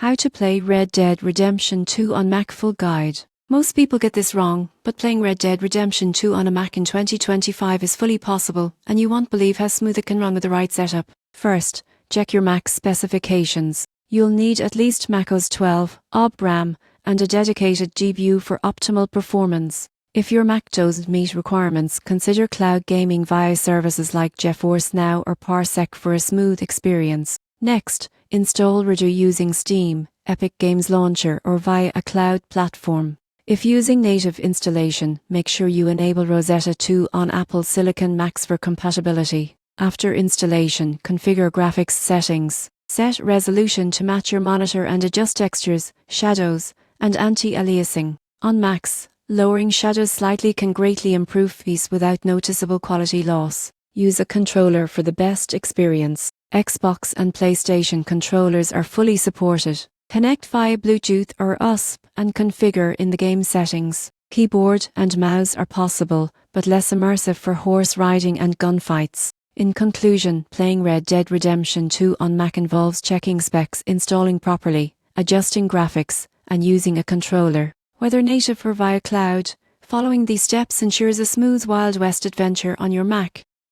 How to play Red Dead Redemption 2 on Mac full guide. Most people get this wrong, but playing Red Dead Redemption 2 on a Mac in 2025 is fully possible, and you won't believe how smooth it can run with the right setup. First, check your Mac's specifications. You'll need at least macOS 12, OB RAM, and a dedicated GPU for optimal performance. If your Mac doesn't meet requirements, consider cloud gaming via services like GeForce Now or Parsec for a smooth experience. Next, install Redo using Steam, Epic Games Launcher, or via a cloud platform. If using native installation, make sure you enable Rosetta 2 on Apple Silicon Macs for compatibility. After installation, configure graphics settings. Set resolution to match your monitor and adjust textures, shadows, and anti-aliasing. On Macs, lowering shadows slightly can greatly improve peace without noticeable quality loss. Use a controller for the best experience. Xbox and PlayStation controllers are fully supported. Connect via Bluetooth or USB and configure in the game settings. Keyboard and mouse are possible, but less immersive for horse riding and gunfights. In conclusion, playing Red Dead Redemption 2 on Mac involves checking specs, installing properly, adjusting graphics, and using a controller. Whether native or via cloud, following these steps ensures a smooth Wild West adventure on your Mac.